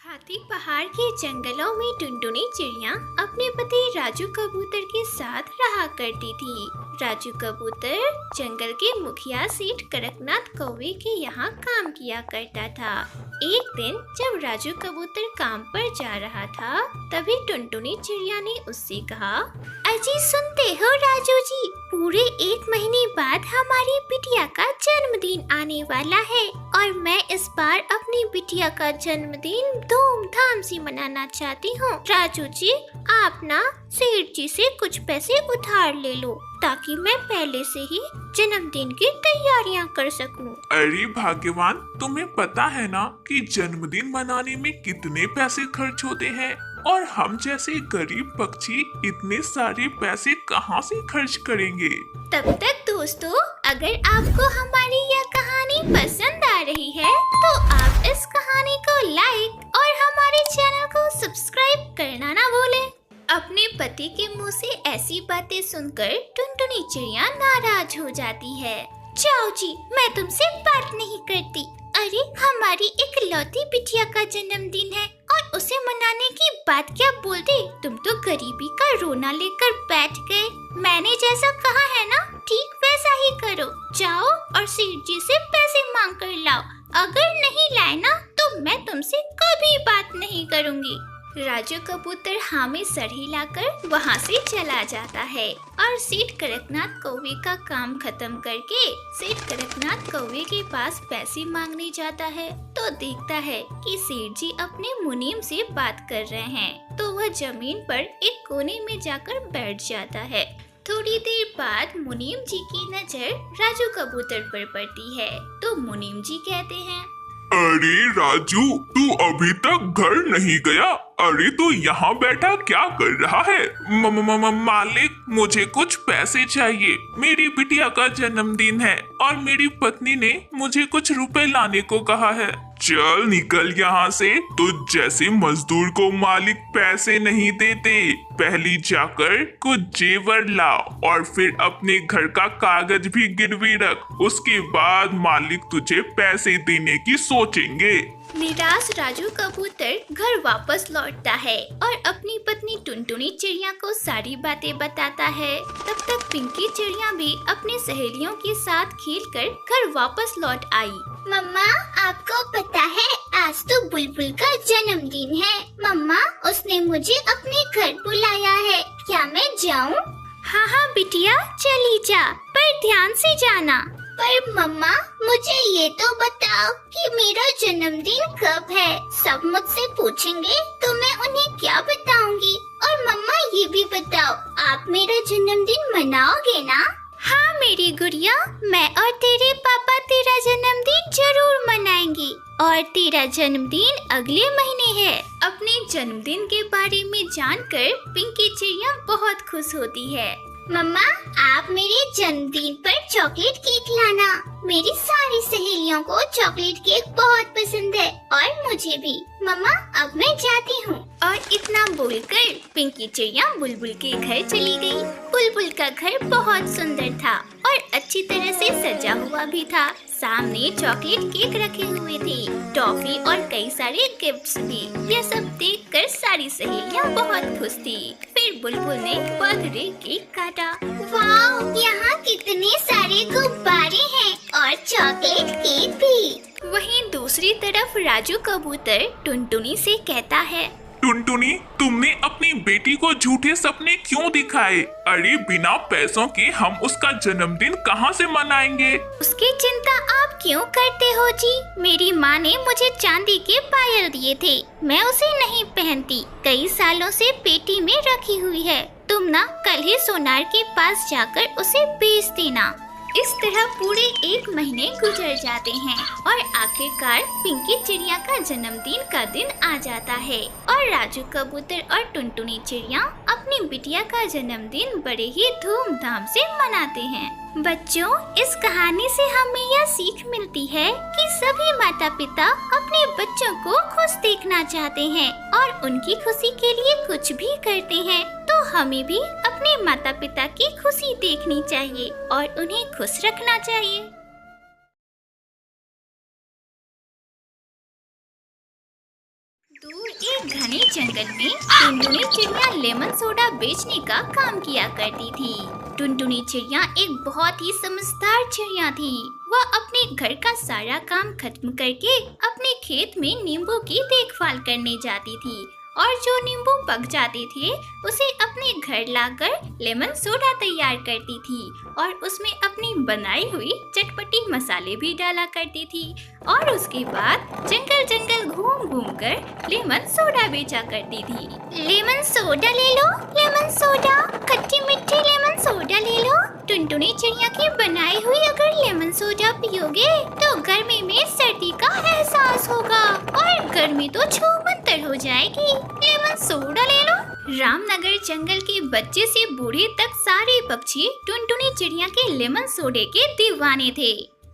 हाथी पहाड़ के जंगलों में टुनटुनी चिड़िया अपने पति राजू कबूतर के साथ रहा करती थी। राजू कबूतर जंगल के मुखिया सेठ कड़कनाथ कौवे के यहाँ काम किया करता था। एक दिन जब राजू कबूतर काम पर जा रहा था, तभी टुनटुनी चिड़िया ने उससे कहा, अजी सुनते हो राजू जी, पूरे 1 महीने बाद हमारी बिटिया का जन्मदिन आने वाला है और मैं इस बार अपनी बिटिया का जन्मदिन धूमधाम से मनाना चाहती हूँ। राजू जी, आप ना सेठ जी से कुछ पैसे उधार ले लो ताकि मैं पहले से ही जन्मदिन की तैयारियाँ कर सकूं। अरे भाग्यवान, तुम्हें पता है ना कि जन्मदिन मनाने में कितने पैसे खर्च होते हैं और हम जैसे गरीब पक्षी इतने सारे पैसे कहाँ से खर्च करेंगे। तब तक दोस्तों, अगर आपको हमारी यह कहानी पसंद आ रही है तो आप इस कहानी को लाइक और हमारे चैनल को सब्सक्राइब करना ना भूलें। अपने पति के मुंह से ऐसी बातें सुनकर टुनटुनी चिड़िया नाराज हो जाती है। जाओ जी, मैं तुमसे बात नहीं करती। अरे हमारी इकलौती बिटिया का जन्मदिन है और उसे मनाने की बात क्या बोलते। तुम तो गरीबी का रोना लेकर बैठ गए। मैंने जैसा कहा है ना, ठीक वैसा ही करो। जाओ और सेठ जी से पैसे मांग कर लाओ। अगर नहीं लाए ना तो मैं तुमसे कभी बात नहीं करूँगी। राजू कबूतर हाँ में सर हिलाकर वहाँ से चला जाता है और सेठ कड़कनाथ कौवे का काम खत्म करके सेठ कड़कनाथ कौवे के पास पैसे मांगने जाता है तो देखता है कि सेठ जी अपने मुनीम से बात कर रहे हैं, तो वह जमीन पर एक कोने में जाकर बैठ जाता है। थोड़ी देर बाद मुनीम जी की नजर राजू कबूतर पर पड़ती है तो मुनीम जी कहते हैं, अरे राजू, तू अभी तक घर नहीं गया? अरे तू यहाँ बैठा क्या कर रहा है? मालिक, मुझे कुछ पैसे चाहिए। मेरी बिटिया का जन्मदिन है और मेरी पत्नी ने मुझे कुछ रुपए लाने को कहा है। चल निकल यहाँ से। तुझ जैसे मजदूर को मालिक पैसे नहीं देते। पहले जाकर कुछ जेवर लाओ और फिर अपने घर का कागज भी गिरवी रख। उसके बाद मालिक तुझे पैसे देने की सोचेंगे। निराश राजू कबूतर घर वापस लौटता है और अपनी पत्नी टुनटुनी चिड़िया को सारी बातें बताता है। तब तक पिंकी चिड़िया भी अपनी सहेलियों के साथ खेलकर घर वापस लौट आई। मम्मा, आपको पता है आज तो बुलबुल का जन्मदिन है। मम्मा, उसने मुझे अपने घर बुलाया है। क्या मैं जाऊँ? हाँ हाँ बिटिया, चली जा, पर ध्यान से जाना। पर मम्मा, मुझे ये तो बताओ कि मेरा जन्मदिन कब है? सब मुझसे पूछेंगे तो मैं उन्हें क्या बताऊंगी? और मम्मा ये भी बताओ, आप मेरा जन्मदिन मनाओगे ना? हाँ मेरी गुड़िया, मैं और तेरे पापा तेरा जन्मदिन जरूर मनाएंगे और तेरा जन्मदिन अगले महीने है। अपने जन्मदिन के बारे में जानकर पिंकी चिड़िया बहुत खुश होती है। मम्मा, आप मेरे जन्मदिन पर चॉकलेट केक लाना। मेरी सारी सहेलियों को चॉकलेट केक बहुत पसंद है और मुझे भी। मम्मा, अब मैं जाती हूँ। और इतना बोलकर पिंकी चिड़िया बुलबुल के घर चली गई। बुलबुल का घर बहुत सुंदर था और अच्छी तरह से सजा हुआ भी था। सामने चॉकलेट केक रखे हुए थे, टॉफी और कई सारे गिफ्ट्स भी। यह सब देखकर सारी सहेलियां बहुत खुश थी। फिर बुलबुल ने बर्थडे केक काटा। वाह, यहाँ कितने सारे गुब्बारे हैं और चॉकलेट केक भी। वहीं दूसरी तरफ राजू कबूतर टुनटुनी से कहता है, टुनटुनी, तुमने अपनी बेटी को झूठे सपने क्यों दिखाए? अरे बिना पैसों के हम उसका जन्मदिन कहाँ से मनाएंगे? उसकी चिंता आप क्यों करते हो जी? मेरी माँ ने मुझे चांदी के पायल दिए थे, मैं उसे नहीं पहनती। कई सालों से पेटी में रखी हुई है। तुम ना कल ही सोनार के पास जाकर उसे बेच देना। इस तरह पूरे 1 महीने गुजर जाते हैं और आखिरकार पिंकी चिड़िया का जन्मदिन का दिन आ जाता है और राजू कबूतर और टुनटुनी चिड़िया अपनी बिटिया का जन्मदिन बड़े ही धूमधाम से मनाते हैं। बच्चों, इस कहानी से हमें यह सीख मिलती है कि सभी माता पिता अपने बच्चों को खुश देखना चाहते हैं और उनकी खुशी के लिए कुछ भी करते हैं। तो हमें भी अपने माता पिता की खुशी देखनी चाहिए और उन्हें खुश रखना चाहिए। दूर एक घने जंगल में टुनटुनी चिड़िया लेमन सोडा बेचने का काम किया करती थी। टुनटुनी चिड़िया एक बहुत ही समझदार चिड़िया थी। वह अपने घर का सारा काम खत्म करके अपने खेत में नींबू की देखभाल करने जाती थी और जो नींबू पक जाते थे उसे अपने घर लाकर लेमन सोडा तैयार करती थी और उसमें अपनी बनाई हुई चटपटी मसाले भी डाला करती थी और उसके बाद जंगल जंगल घूम घूम कर लेमन सोडा बेचा करती थी। लेमन सोडा ले लो, लेमन सोडा, खट्टी मीठी लेमन सोडा ले लो। टुनटुनी चिड़िया की बनाई हुई अगर लेमन सोडा पियोगे तो गर्मी में सर्दी का एहसास होगा और गर्मी तो छूमंतर हो जाएगी। लेमन सोडा ले लो। रामनगर जंगल के बच्चे से बूढ़े तक सारे पक्षी टुनटुनी चिड़िया के लेमन सोडे के दीवाने थे।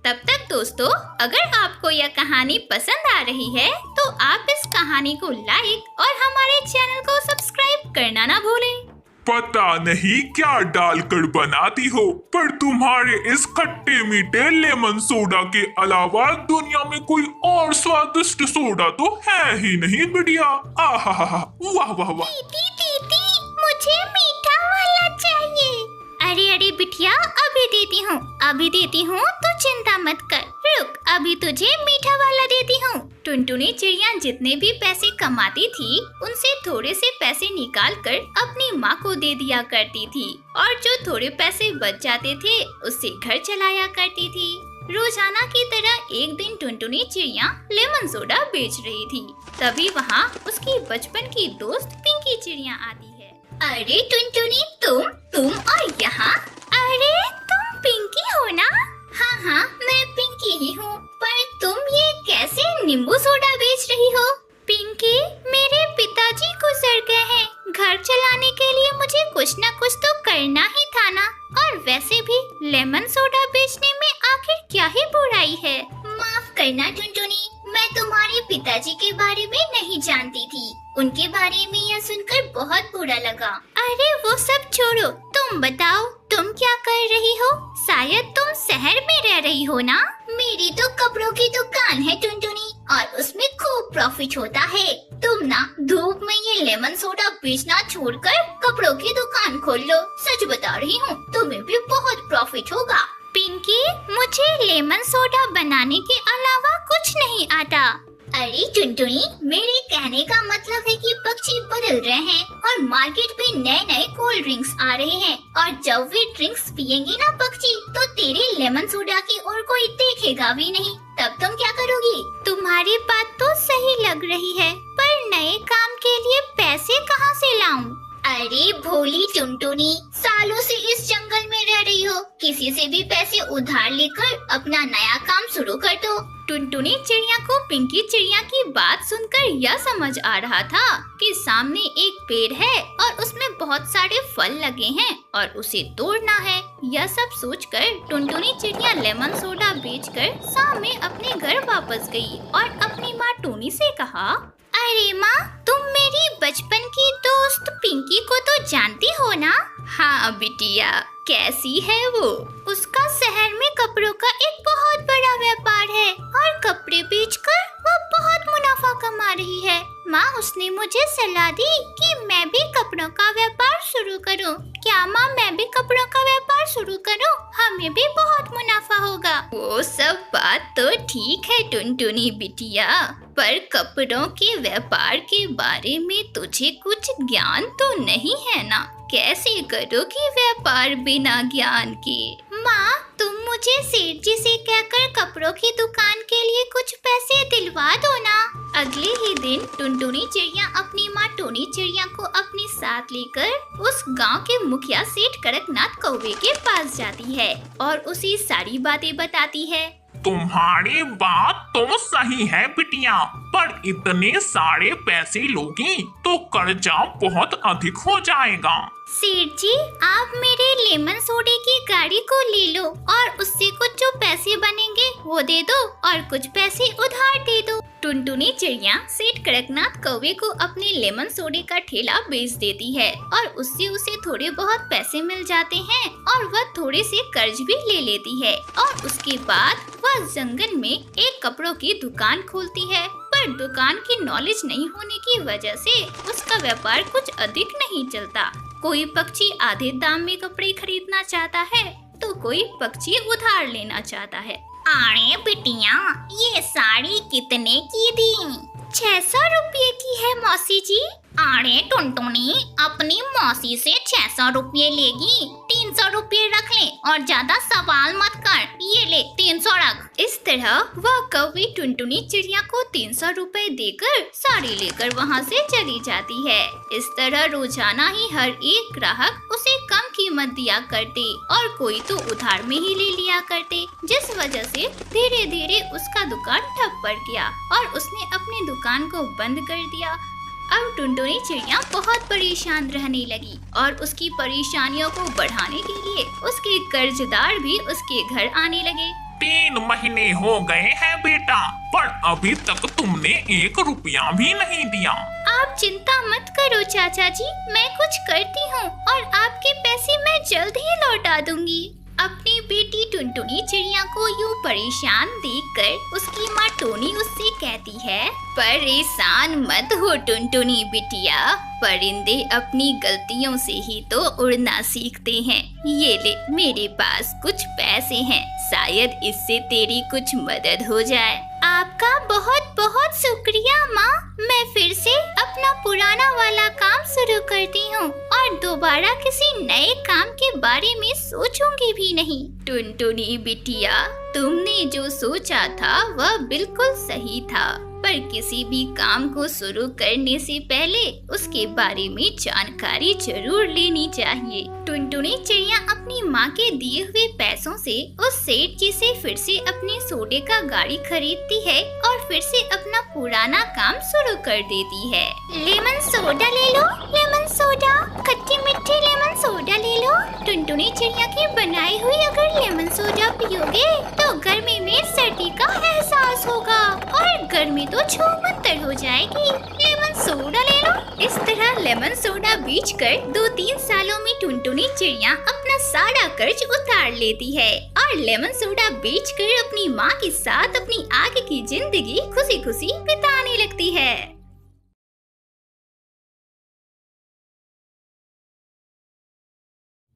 तब तक दोस्तों, अगर आपको यह कहानी पसंद आ रही है तो आप इस कहानी को लाइक और हमारे चैनल को सब्सक्राइब करना ना भूलें। पता नहीं क्या डालकर बनाती हो, पर तुम्हारे इस खट्टे मीठे लेमन सोडा के अलावा दुनिया में कोई और स्वादिष्ट सोडा तो है ही नहीं बिटिया। आहा, वाह वाह वाह। दीदी, मुझे मीठा वाला चाहिए। अरे बिटिया, अभी देती हूँ तो चिंता मत कर। रुक, अभी तुझे मीठा वाला देती हूँ। टुनटुनी चिड़िया जितने भी पैसे कमाती थी उनसे थोड़े से पैसे निकाल कर अपनी माँ को दे दिया करती थी और जो थोड़े पैसे बच जाते थे उससे घर चलाया करती थी। रोजाना की तरह एक दिन टुनटुनी चिड़िया लेमन सोडा बेच रही थी। तभी वहाँ उसकी बचपन की दोस्त पिंकी चिड़िया आती है। अरे टुनटुनी, तुम और यहाँ? अरे तुम पिंकी हो ना? हाँ, मैं पिंकी ही हूँ। पर तुम ये कैसे नींबू सोडा बेच रही हो? पिंकी, मेरे पिताजी गुजर गए हैं। घर चलाने के लिए मुझे कुछ न कुछ तो करना ही था ना। और वैसे भी लेमन सोडा बेचने में आखिर क्या ही बुराई है? माफ करना टुनटुनी, मैं तुम्हारे पिताजी के बारे में नहीं जानती थी। उनके बारे में यह सुनकर बहुत बुरा लगा। अरे वो सब छोड़ो, तुम बताओ तुम क्या कर रही हो? शायद तुम शहर में रह रही हो ना? मेरी तो कपड़ों की दुकान है टुनटुनी और उसमें खूब प्रॉफिट होता है। तुम ना धूप में ये लेमन सोडा बेचना छोड़कर कपड़ों की दुकान खोल लो। सच बता रही हूँ, तुम्हें भी बहुत प्रॉफिट होगा। पिंकी, मुझे लेमन सोडा बनाने के अलावा कुछ नहीं आता। अरे टुनटुनी, मेरे कहने का मतलब है कि पक्षी बदल रहे हैं और मार्केट में नए नए कोल्ड ड्रिंक्स आ रहे हैं और जब वे ड्रिंक्स पियेंगे ना पक्षी, तो तेरे लेमन सोडा की ओर कोई देखेगा भी नहीं। तब तुम क्या करोगी? तुम्हारी बात तो सही लग रही है, पर नए काम के लिए पैसे कहाँ से लाऊं? अरे भोली टुनटुनी, सालों से इस जंगल में रह रही हो, किसी से भी पैसे उधार लेकर अपना नया काम शुरू कर दो। टुनटुनी चिड़िया को पिंकी चिड़िया की बात सुनकर यह समझ आ रहा था कि सामने एक पेड़ है और उसमें बहुत सारे फल लगे हैं और उसे तोड़ना है। यह सब सोचकर टुनटुनी चिड़िया लेमन सोडा बेचकर शाम में अपने घर वापस गई और अपनी माँ टूनी से कहा, अरे माँ, तुम मेरी बचपन की दोस्त पिंकी को तो जानती हो ना? हाँ बिटिया, कैसी है वो? उसका शहर में कपड़ों का एक बहुत बड़ा व्यापार है और कपड़े बेचकर वो बहुत मुनाफा कमा रही है। माँ, उसने मुझे सलाह दी कि मैं भी कपड़ों का व्यापार शुरू करूं। क्या माँ, मैं भी कपड़ों का व्यापार शुरू करूं? हमें भी बहुत मुनाफा होगा। वो सब बात तो ठीक है टुनटुनी बिटिया, पर कपड़ों के व्यापार के बारे में तुझे कुछ ज्ञान तो नहीं है ना? कैसे करोगी व्यापार बिना ज्ञान के? माँ, तुम मुझे सेठ जी से कहकर कपड़ों की दुकान के लिए कुछ पैसे दिलवा दो ना। अगले ही दिन टुनटुनी चिड़िया अपनी माँ टूनी चिड़िया को अपने साथ लेकर उस गांव के मुखिया सेठ कड़कनाथ कौवे के पास जाती है और उसे सारी बातें बताती है। तुम्हारी बात तो सही है बिटिया, पर इतने सारे पैसे लोगी तो कर्जा बहुत अधिक हो जाएगा। सेठ जी, आप मेरे लेमन सोडे की गाड़ी को ले लो और उससे कुछ जो पैसे बनेंगे वो दे दो और कुछ पैसे उधार दे दो। टुनटुनी चिड़िया सेठ कड़कनाथ कौवे को अपने लेमन सोडे का ठेला बेच देती है और उससे उसे थोड़े बहुत पैसे मिल जाते हैं और वह थोड़े से कर्ज भी ले लेती है और उसके बाद वह जंगल में एक कपड़ों की दुकान खोलती है। पर दुकान की नॉलेज नहीं होने की वजह से उसका व्यापार कुछ अधिक नहीं चलता। कोई पक्षी आधे दाम में कपड़े खरीदना चाहता है तो कोई पक्षी उधार लेना चाहता है। अरे बिटिया, ये साड़ी कितने की दी? 600 रुपये की है मौसी जी। अरे टुनटुनी, अपनी मौसी से 600 रुपये लेगी? 300 रुपये रख ले और ज्यादा सवाल मत कर। ये ले 300 रख। इस तरह वह कौवी टुनटुनी चिड़िया को 300 रुपए देकर साड़ी लेकर वहाँ से चली जाती है। इस तरह रोजाना ही हर एक ग्राहक उसे कम कीमत दिया करते और कोई तो उधार में ही ले लिया करते, जिस वजह से धीरे धीरे उसका दुकान ठप पड़ गया और उसने अपनी दुकान को बंद कर दिया। अब टुनटुनी चिड़िया बहुत परेशान रहने लगी और उसकी परेशानियों को बढ़ाने के लिए उसके कर्जदार भी उसके घर आने लगे। 3 महीने हो गए हैं बेटा, पर अभी तक तुमने 1 रुपया भी नहीं दिया। आप चिंता मत करो चाचा जी, मैं कुछ करती हूँ और आपके पैसे मैं जल्द ही लौटा दूंगी। अपनी बेटी टुनटुनी चिड़िया को यूं परेशान देखकर उसकी माँ टोनी उससे कहती है, परेशान मत हो टुनटुनी बिटिया, परिंदे अपनी गलतियों से ही तो उड़ना सीखते हैं। ये ले, मेरे पास कुछ पैसे हैं, शायद इससे तेरी कुछ मदद हो जाए। आपका बहुत बहुत शुक्रिया माँ, मैं फिर से अपना पुराना वाला काम शुरू करती हूँ और दोबारा किसी नए काम के बारे में सोचूंगी भी नहीं। टुनटुनी बिटिया, तुमने जो सोचा था वह बिल्कुल सही था, पर किसी भी काम को शुरू करने से पहले उसके बारे में जानकारी जरूर लेनी चाहिए। टुनटुनी चिड़िया अपनी माँ के दिए हुए पैसों से उस सेठ जी से फिर से अपने सोडे का गाड़ी खरीदती है और फिर से अपना पुराना काम शुरू कर देती है। लेमन सोडा ले लो, लेमन सोडा, खट्टी मीठी लेमन सोडा ले लो। टुनटुनी चिड़िया की बनाई हुई अगर लेमन सोडा पियोगे तो गर्मी में सर्दी का एहसास होगा और गर्मी तो छूमंतर हो जाएगी। लेमन सोडा ले लो। इस तरह लेमन सोडा बेचकर 2-3 सालों में टुनटुनी चिड़िया अपना सारा कर्ज उतार लेती है और लेमन सोडा बेचकर अपनी माँ के साथ अपनी आगे की जिंदगी खुशी खुशी बिताने लगती है।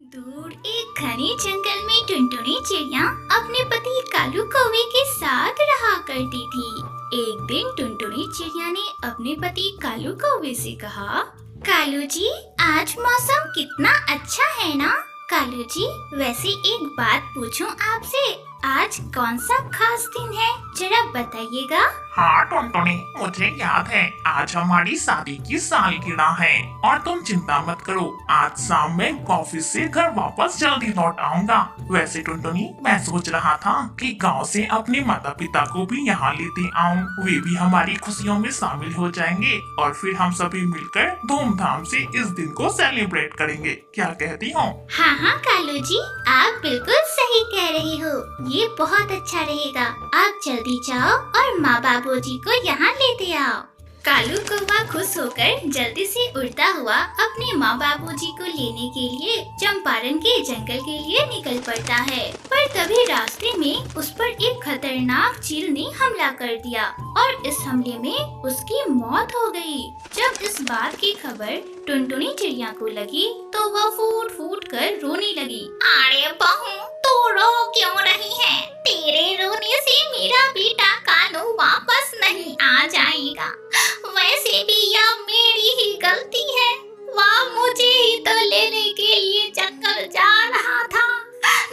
दूर एक घने जंगल में टुनटुनी चिड़िया अपने पति कालू कौवे के साथ रहा करती थी। एक दिन टुनटुनी चिड़िया ने अपने पति कालू कौवे से कहा, कालू जी, आज मौसम कितना अच्छा है ना। कालू जी, वैसे एक बात पूछूं आपसे, आज कौन सा खास दिन है, जरा बताइएगा। हाँ टुनटुनी, मुझे याद है, आज हमारी शादी की सालगिरह है और तुम चिंता मत करो, आज शाम में ऑफिस से घर वापस जल्दी लौट आऊंगा। वैसे टुनटुनी, मैं सोच रहा था कि गांव से अपने माता पिता को भी यहाँ लेते आऊं, वे भी हमारी खुशियों में शामिल हो जाएंगे और फिर हम सभी मिलकर धूमधाम से इस दिन को सेलिब्रेट करेंगे। क्या कहती हो? हाँ हाँ कालू जी, आप बिल्कुल सही कह रहे हो, ये बहुत अच्छा रहेगा। आप जल्दी जाओ और माँ बाबूजी को यहाँ लेते आओ। कालू कौवा खुश होकर जल्दी से उड़ता हुआ अपने माँ बाबूजी को लेने के लिए चंपारण के जंगल के लिए निकल पड़ता है। पर तभी रास्ते में उस पर एक खतरनाक चील ने हमला कर दिया और इस हमले में उसकी मौत हो गई। जब इस बात की खबर टुनटुनी चिड़िया को लगी तो वह फूट फूट कर रोने लगी। अरे बहू, तू रो क्यों रही है? तेरे रोने से मेरा बेटा कालू वापस नहीं आ जाएगा। वैसे भी यह मेरी ही गलती है, वह मुझे ही तो लेने के लिए जंगल जा रहा था,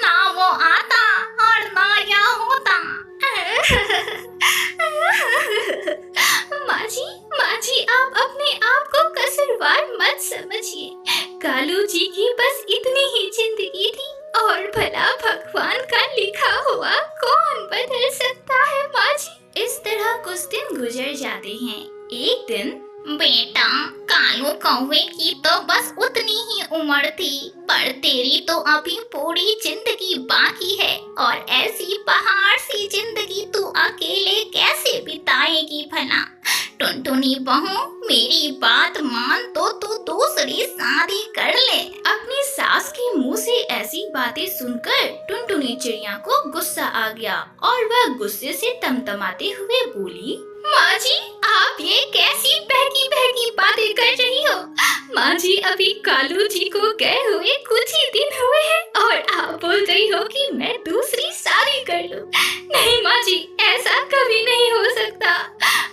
ना वो आता और ना यह होता। माँ जी, आप अपने आप को कसूरवार मत समझिए। कालू जी की बस इतनी ही जिंदगी थी और भला भगवान का लिखा हुआ कौन बदल सकता है माँ जी। इस तरह कुछ दिन गुजर जाते हैं। एक दिन, बेटा, कालू कौवे की तो बस उतनी ही उम्र थी, पर तेरी तो अभी पूरी जिंदगी बाकी है और ऐसी पहाड़ सी जिंदगी तू अकेले कैसे बिताएगी भला? टुनटुनी बहू, मेरी बात मान तो तू दूसरी शादी कर ले। अपनी सास के मुंह से ऐसी बातें सुनकर टुनटुनी चिड़िया को गुस्सा आ गया और वह गुस्से से तमतमाते हुए बोली, माँ जी, आप ये कैसी बहकी बहकी बातें कर रही हो? माँ जी अभी कालू जी को गए हुए कुछ ही दिन हुए हैं और आप बोल रही हो कि मैं दूसरी शादी कर लूं। नहीं माँ जी, ऐसा कभी नहीं हो सकता।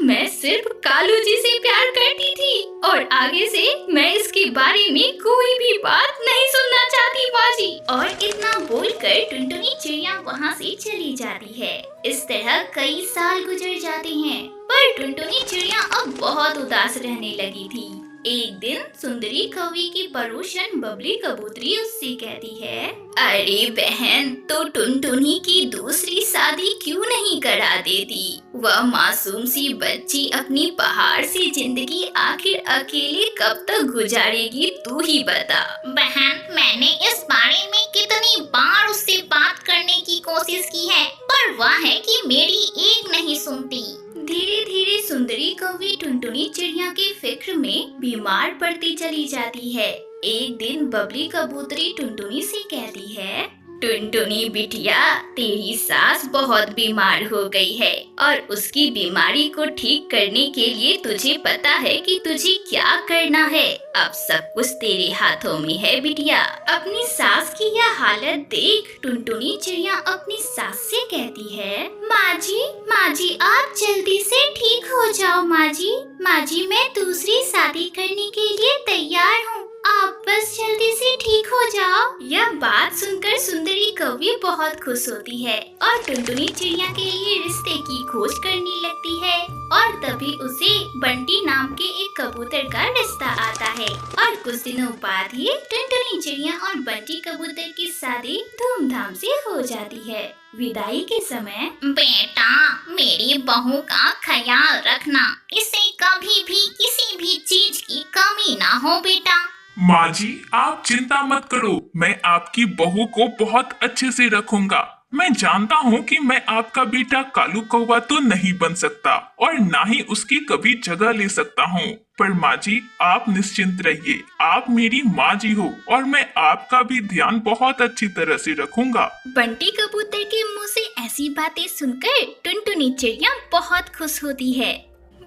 मैं सिर्फ कालू जी से प्यार करती थी और आगे से मैं इसके बारे में कोई भी बात नहीं सुनना चाहती माँ जी। और इतना बोलकर टुनटुनी चिड़िया वहाँ से चली जाती है। इस तरह कई साल गुजर जाते हैं, पर टुनटुनी चिड़िया अब बहुत उदास रहने लगी थी। एक दिन सुंदरी कौवी की पड़ोसन बबली कबूतरी उससे कहती है, अरे बहन, तो टुनटुनी की दूसरी शादी क्यों नहीं करा देती? वह मासूम सी बच्ची अपनी पहाड़ सी जिंदगी आखिर अकेले कब तक गुजारेगी, तू ही बता। बहन, मैंने इस बारे में कितनी बार उससे बात करने की कोशिश की है, पर वह है कि मेरी एक नहीं सुनती। धीरे धीरे सुंदरी कौवी टुनटुनी चिड़िया के फिक्र में बीमार पड़ती चली जाती है। एक दिन बबली कबूतरी टुनटुनी से कहती है, टुनटुनी बिटिया, तेरी सास बहुत बीमार हो गई है और उसकी बीमारी को ठीक करने के लिए तुझे पता है कि तुझे क्या करना है। अब सब कुछ तेरे हाथों में है बिटिया। अपनी सास की यह हालत देख टुनटुनी चिड़िया अपनी सास से कहती है, माँ जी आप जल्दी से ठीक हो जाओ माँ जी, मैं दूसरी शादी करने के लिए तैयार हूँ, आप बस जल्दी से ठीक हो जाओ। यह बात सुनकर सुंदरी कौवी बहुत खुश होती है और टुनटुनी चिड़िया के लिए रिश्ते की खोज करने लगती है। और तभी उसे बंटी नाम के एक कबूतर का रिश्ता आता है और कुछ दिनों बाद ही टुनटुनी चिड़िया और बंटी कबूतर की शादी धूमधाम से हो जाती है। विदाई के समय, बेटा, मेरी बहू का ख्याल रखना, इसे कभी भी किसी भी चीज की कमी ना हो बेटा। माँ जी, आप चिंता मत करो, मैं आपकी बहू को बहुत अच्छे से रखूंगा। मैं जानता हूँ कि मैं आपका बेटा कालू कौवा तो नहीं बन सकता और ना ही उसकी कभी जगह ले सकता हूँ, पर माँ जी आप निश्चिंत रहिए, आप मेरी माँ जी हो और मैं आपका भी ध्यान बहुत अच्छी तरह से रखूंगा। बंटी कबूतर के मुंह से ऐसी बातें सुनकर टुनटुनी चिड़िया बहुत खुश होती है।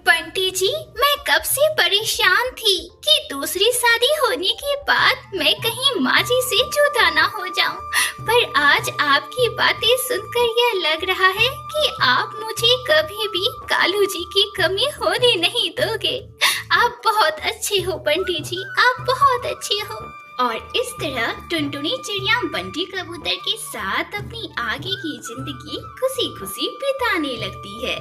बंटी जी, मैं कब से परेशान थी कि दूसरी शादी होने के बाद मैं कहीं माँ जी से जुदा ना हो जाऊं, पर आज आपकी बातें सुनकर यह लग रहा है कि आप मुझे कभी भी कालू जी की कमी होने नहीं दोगे। आप बहुत अच्छे हो बंटी जी, आप बहुत अच्छे हो। और इस तरह टुनटुनी चिड़िया बंटी कबूतर के साथ अपनी आगे की जिंदगी खुशी खुशी बिताने लगती है।